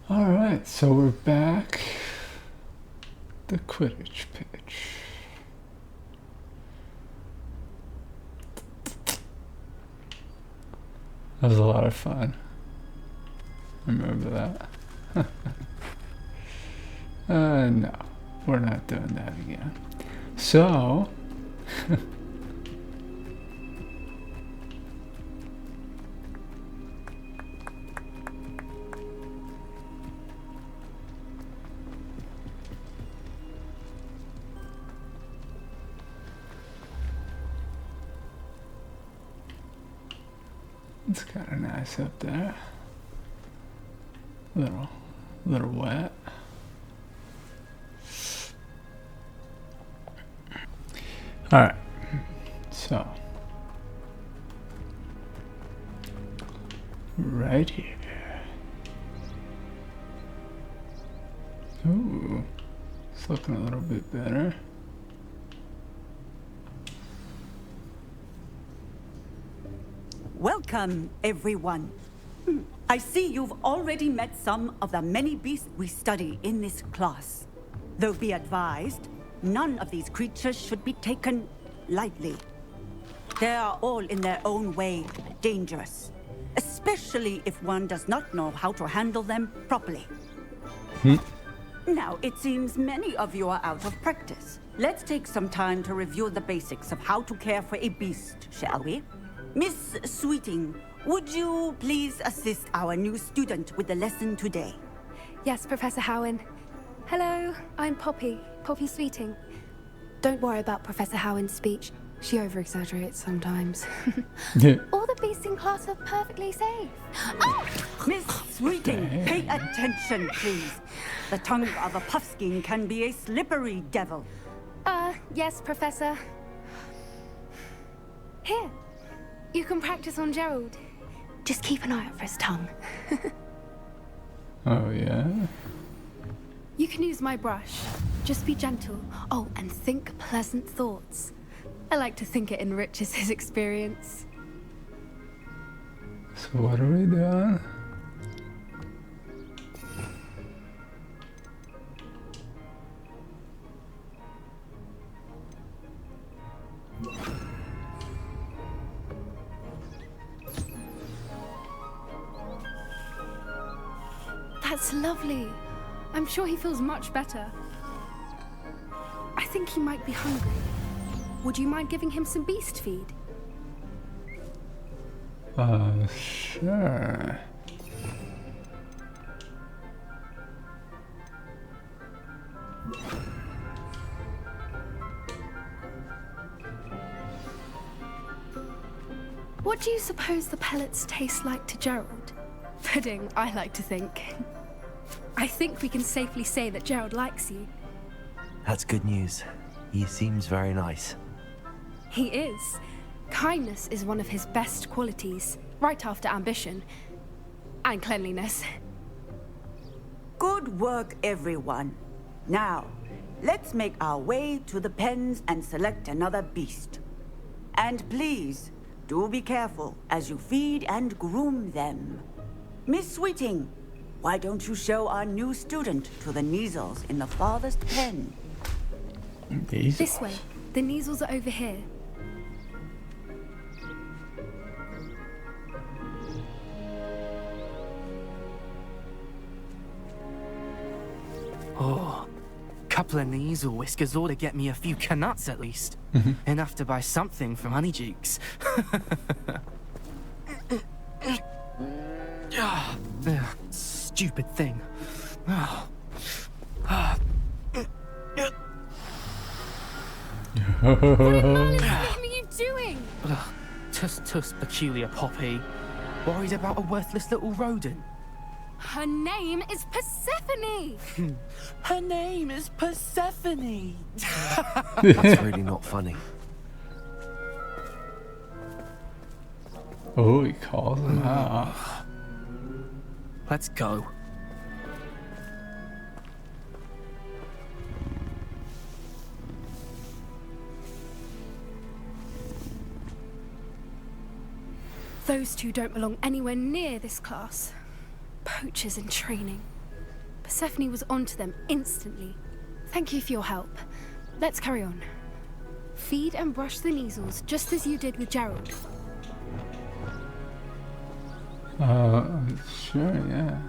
Alright, so we're back. The Quidditch pitch. That was a lot of fun. I remember that. No, we're not doing that again. So, it's kind of nice up there. Little wet. All right, so right here. Ooh, it's looking a little bit better. Welcome, everyone. I see you've already met some of the many beasts we study in this class. Though be advised, none of these creatures should be taken lightly. They are all in their own way dangerous, especially if one does not know how to handle them properly. Now, it seems many of you are out of practice. Let's take some time to review the basics of how to care for a beast, shall we? Miss Sweeting, would you please assist our new student with the lesson today? Yes, Professor Howen. Hello, I'm Poppy Sweeting. Don't worry about Professor Howen's speech. She over-exaggerates sometimes. All the beasts in class are perfectly safe. Oh! Miss Sweeting, pay attention, please. The tongue of a puffskein can be a slippery devil. Yes, Professor. Here, you can practice on Gerald. Just keep an eye out for his tongue. Oh, yeah? You can use my brush. Just be gentle. Oh, and think pleasant thoughts. I like to think it enriches his experience. So what are we doing? That's lovely. I'm sure he feels much better. I think he might be hungry. Would you mind giving him some beast feed? Sure. What do you suppose the pellets taste like to Gerald? Pudding, I like to think. I think we can safely say that Gerald likes you. That's good news. He seems very nice. He is. Kindness is one of his best qualities, right after ambition. And cleanliness. Good work, everyone. Now, let's make our way to the pens and select another beast. And please, do be careful as you feed and groom them. Miss Sweeting, why don't you show our new student to the Neasels in the farthest pen? This way. The Neasels are over here. Oh, couple of Neasel whiskers ought to get me a few canuts at least. Enough to buy something from Honeydukes. Stupid thing. What in Merlin's name are you doing? Tuss, peculiar Poppy. Worried about a worthless little rodent. Her name is Persephone! Her name is Persephone! That's really not funny. Oh, he calls him out. Let's go. Those two don't belong anywhere near this class. Poachers in training. Persephone was onto them instantly. Thank you for your help. Let's carry on. Feed and brush the measles just as you did with Gerald. Sure, yeah.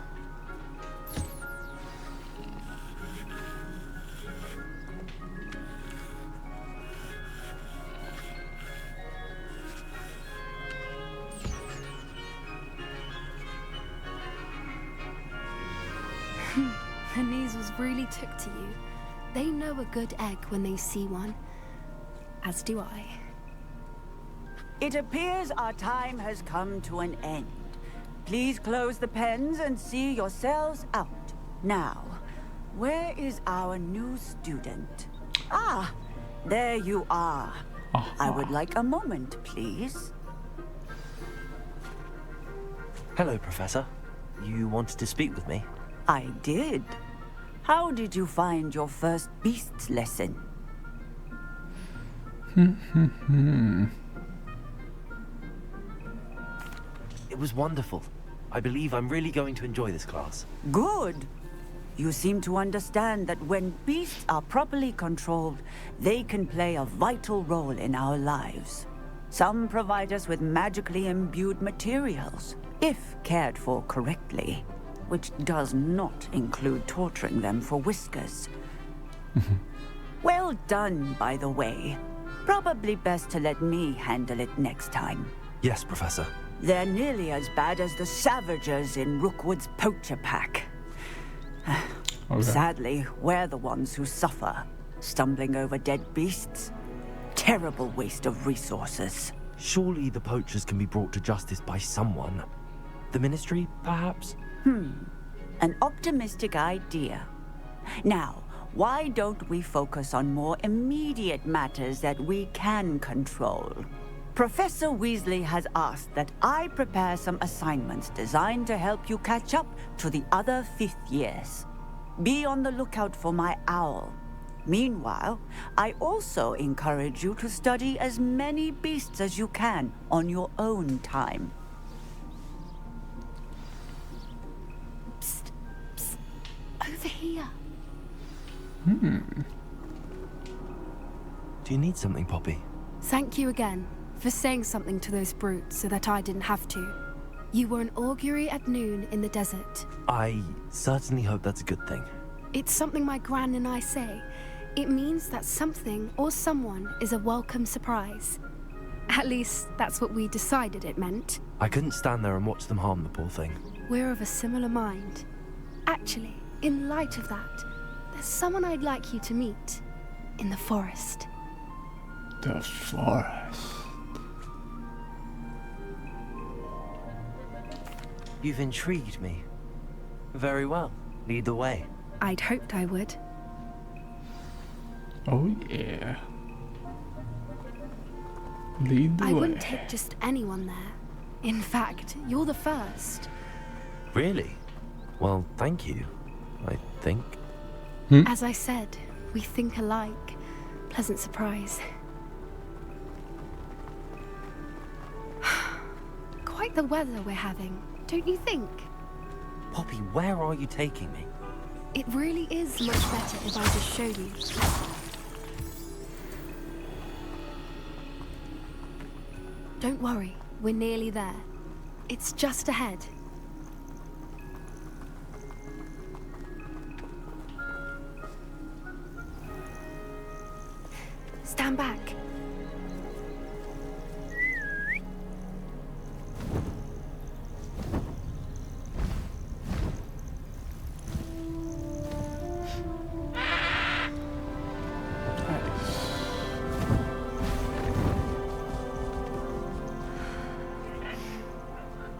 The measles really took to you. They know a good egg when they see one. As do I. It appears our time has come to an end. Please close the pens and see yourselves out. Now, where is our new student? Ah, there you are. I would like a moment, please. Hello, Professor. You wanted to speak with me? I did. How did you find your first beasts lesson? It was wonderful. I believe I'm really going to enjoy this class. Good. You seem to understand that when beasts are properly controlled, they can play a vital role in our lives. Some provide us with magically imbued materials, if cared for correctly, which does not include torturing them for whiskers. Well done, by the way. Probably best to let me handle it next time. Yes, Professor. They're nearly as bad as the Savagers in Rookwood's poacher pack. Okay. Sadly, we're the ones who suffer, stumbling over dead beasts. Terrible waste of resources. Surely the poachers can be brought to justice by someone. The Ministry, perhaps? An optimistic idea. Now, why don't we focus on more immediate matters that we can control? Professor Weasley has asked that I prepare some assignments designed to help you catch up to the other 5th years. Be on the lookout for my owl. Meanwhile, I also encourage you to study as many beasts as you can on your own time. Psst, psst. Over here. Do you need something, Poppy? Thank you again for saying something to those brutes so that I didn't have to. You were an augury at noon in the desert. I certainly hope that's a good thing. It's something my gran and I say. It means that something or someone is a welcome surprise. At least, that's what we decided it meant. I couldn't stand there and watch them harm the poor thing. We're of a similar mind. Actually, in light of that, there's someone I'd like you to meet. In the forest. The forest. You've intrigued me. Very well. Lead the way. I'd hoped I would. Oh yeah. Lead the way. I wouldn't take just anyone there. In fact, you're the first. Really? Well, thank you, I think. As I said, we think alike. Pleasant surprise. Quite the weather we're having, don't you think? Poppy, where are you taking me? It really is much better if I just show you. Don't worry, we're nearly there. It's just ahead. Stand back.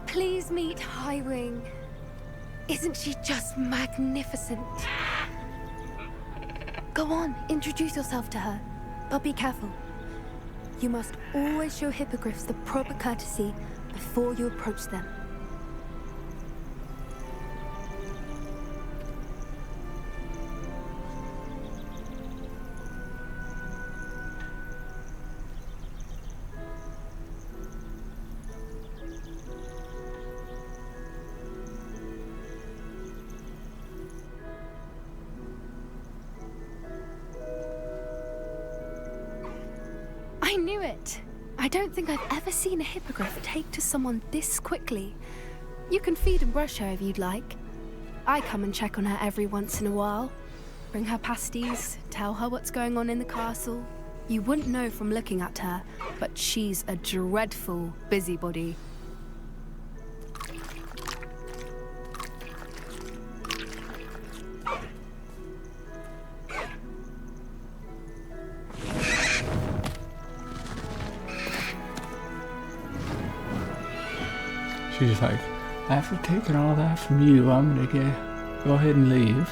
Please meet Highwing. Isn't she just magnificent? Go on, introduce yourself to her. But be careful. You must always show hippogriffs the proper courtesy before you approach them. knew it. I don't think I've ever seen a hippogriff take to someone this quickly. You can feed and brush her if you'd like. I come and check on her every once in a while. Bring her pasties, tell her what's going on in the castle. You wouldn't know from looking at her, but she's a dreadful busybody. She's like, after taking all that from you, I'm gonna go ahead and leave.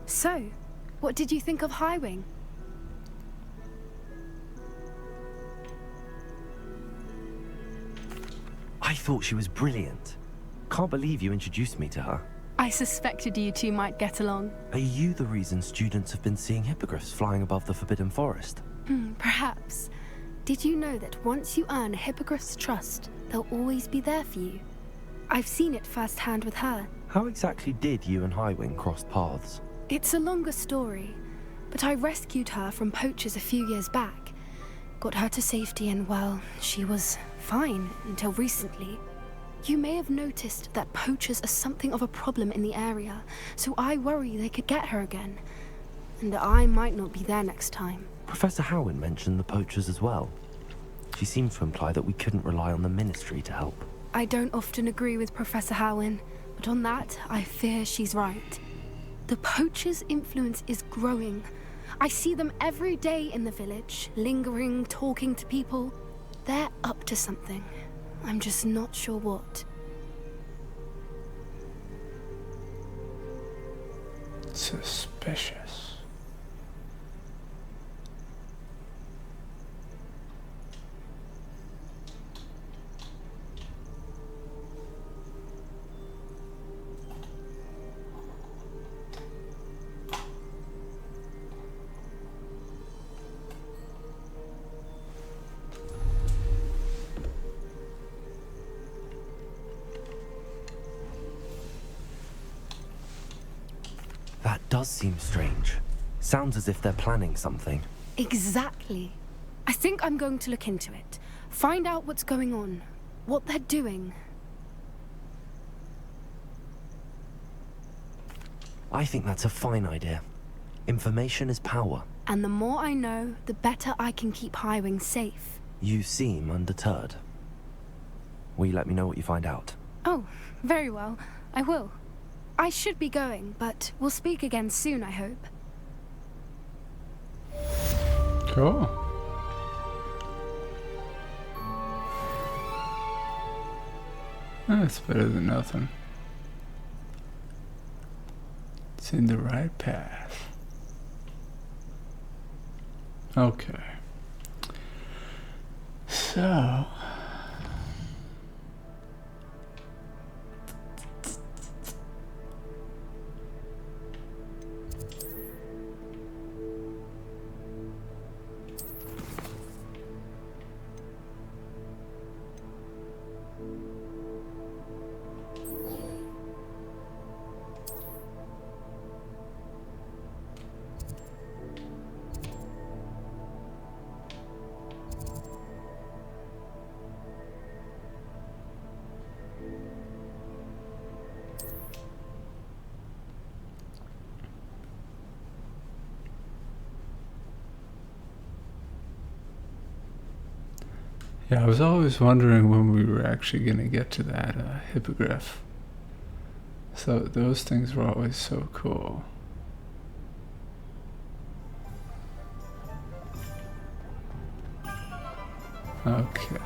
So, what did you think of Highwing? I thought she was brilliant. Can't believe you introduced me to her. I suspected you two might get along. Are you the reason students have been seeing hippogriffs flying above the Forbidden Forest? Perhaps. Did you know that once you earn a hippogriff's trust, they'll always be there for you? I've seen it firsthand with her. How exactly did you and Highwing cross paths? It's a longer story, but I rescued her from poachers a few years back. Got her to safety and, well, she was fine until recently. You may have noticed that poachers are something of a problem in the area, so I worry they could get her again. And I might not be there next time. Professor Howin mentioned the poachers as well. She seemed to imply that we couldn't rely on the Ministry to help. I don't often agree with Professor Howin, but on that, I fear she's right. The poachers' influence is growing. I see them every day in the village, lingering, talking to people. They're up to something. I'm just not sure what. Suspicious. That does seem strange. Sounds as if they're planning something. Exactly. I think I'm going to look into it. Find out what's going on. What they're doing. I think that's a fine idea. Information is power. And the more I know, the better I can keep Highwing safe. You seem undeterred. Will you let me know what you find out? Oh, very well. I will. I should be going, but we'll speak again soon, I hope. Cool. That's better than nothing. It's in the right path. Okay. So... yeah, I was always wondering when we were actually going to get to that hippogriff. So those things were always so cool. Okay.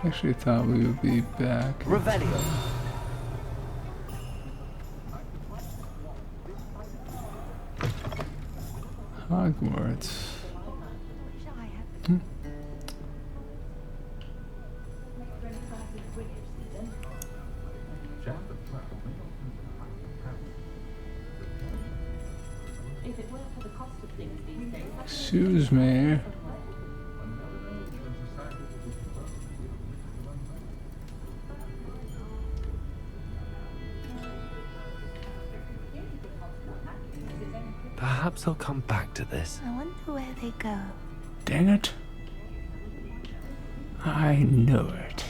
Actually thought we would be back. Revelio. Hogwarts. Hmm. Excuse me. Perhaps they'll come back to this. I wonder where they go. Dang it. I know it.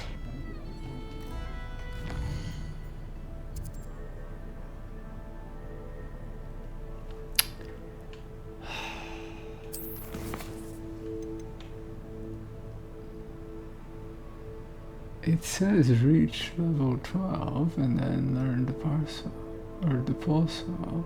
It says reach level 12 and then learn the parcel or the pulsar.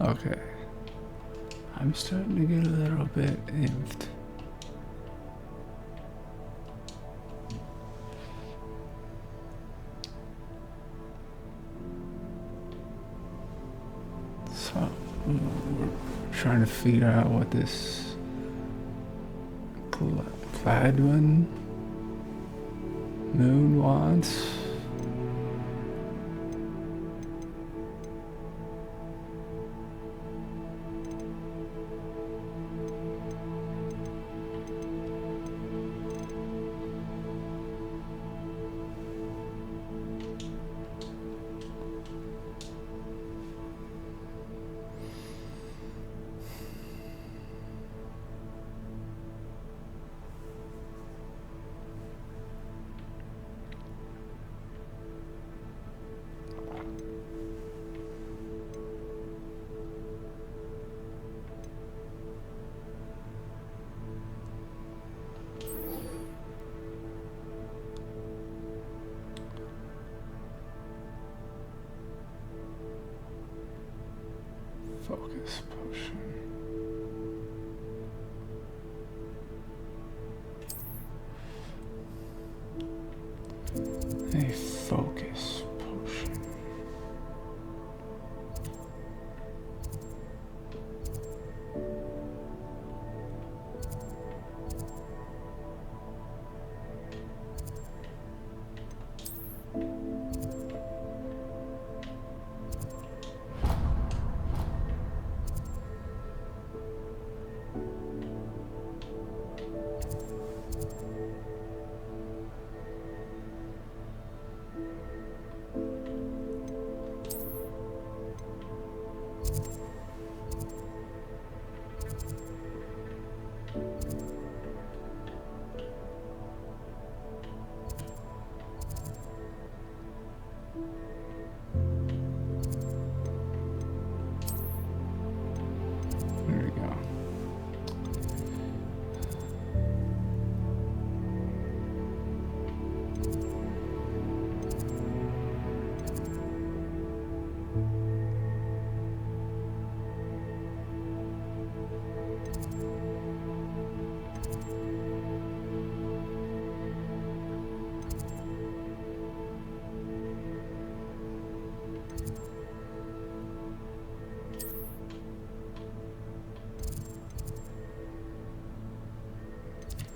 Okay, I'm starting to get a little bit infed. So, we're trying to figure out what this Gladwin moon wants. Focus potion. A focus potion. There we go.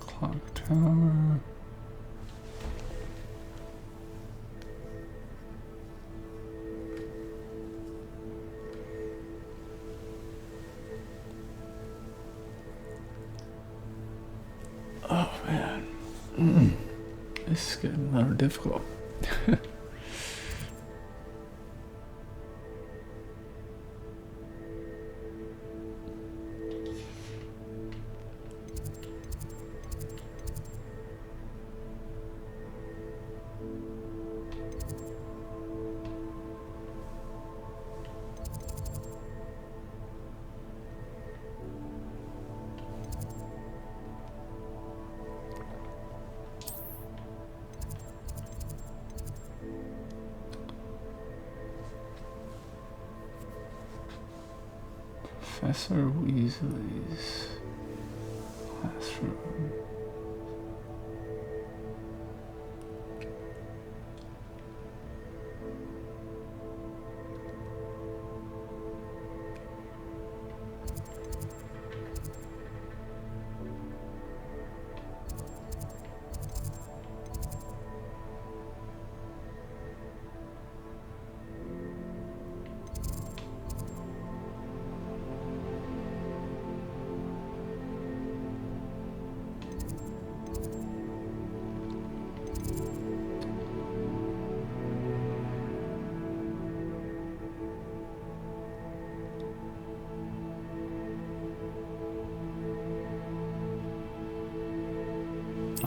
Clock tower. Oh man, this is getting a little difficult. Professor Weasley's classroom.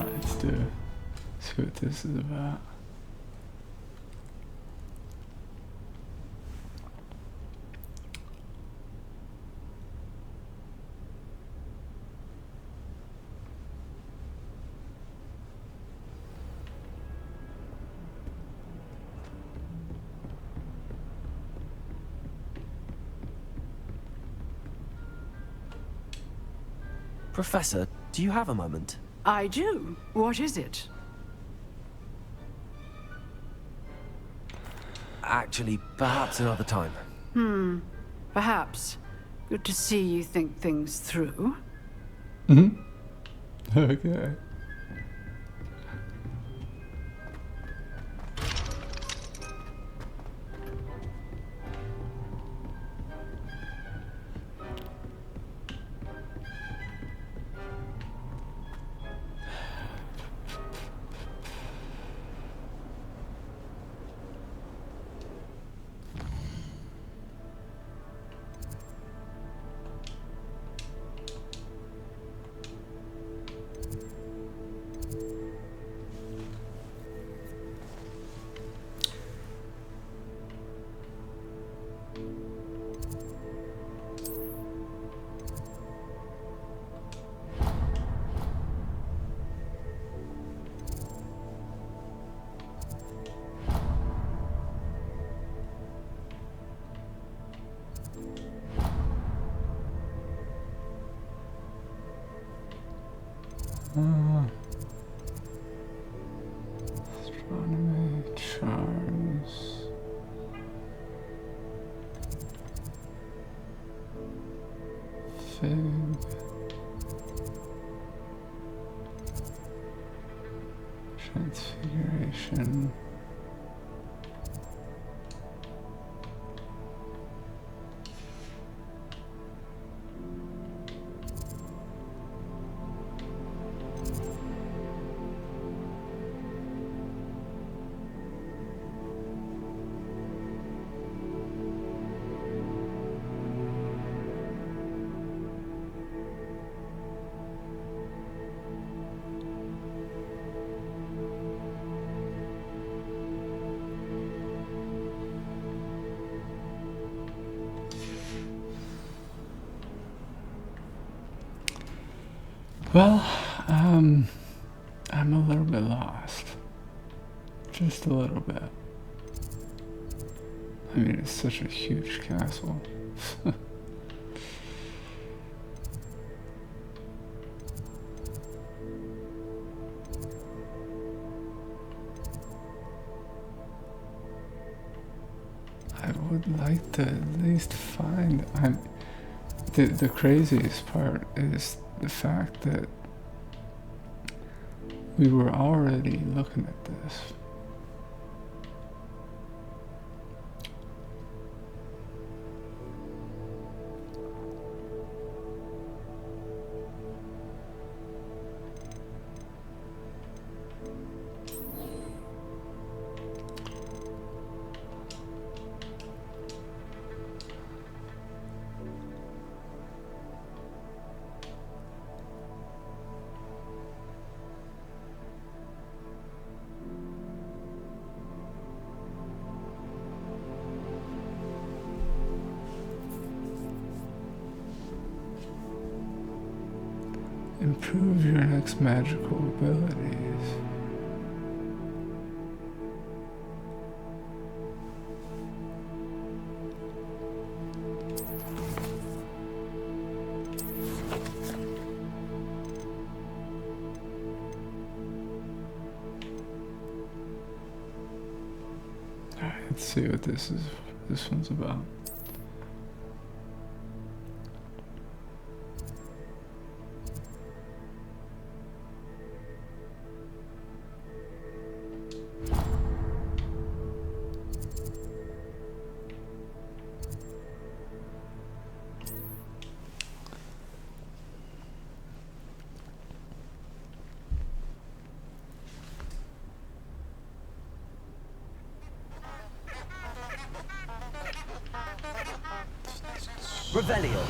Let's see what this is about. Professor, do you have a moment? I do. What is it? Actually, perhaps another time. Perhaps. Good to see you think things through. Okay. Astronomy, charms. Fig. Transfiguration. Well, I'm a little bit lost. Just a little bit. I mean, it's such a huge castle. I would like to at least find... The craziest part is the fact that we were already looking at this. Improve your next magical abilities. Alright, let's see what this one's about. Revelio.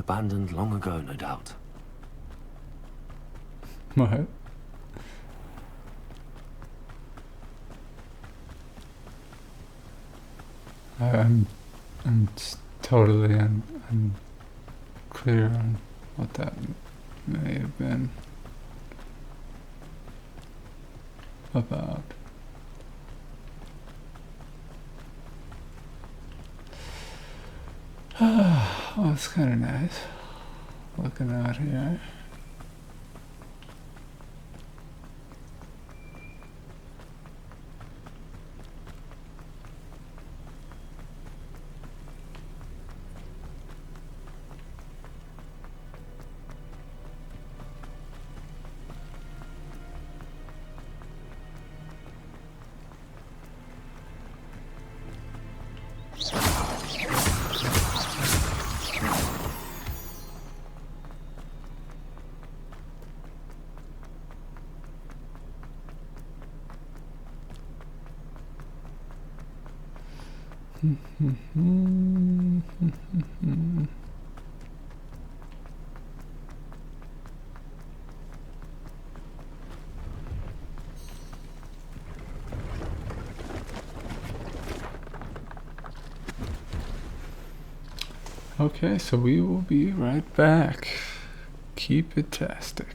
abandoned long ago, no doubt. What? I'm totally unclear on what that may have been about. Oh, it's kind of nice looking out here. Okay, so we will be right back. Keep it tastic.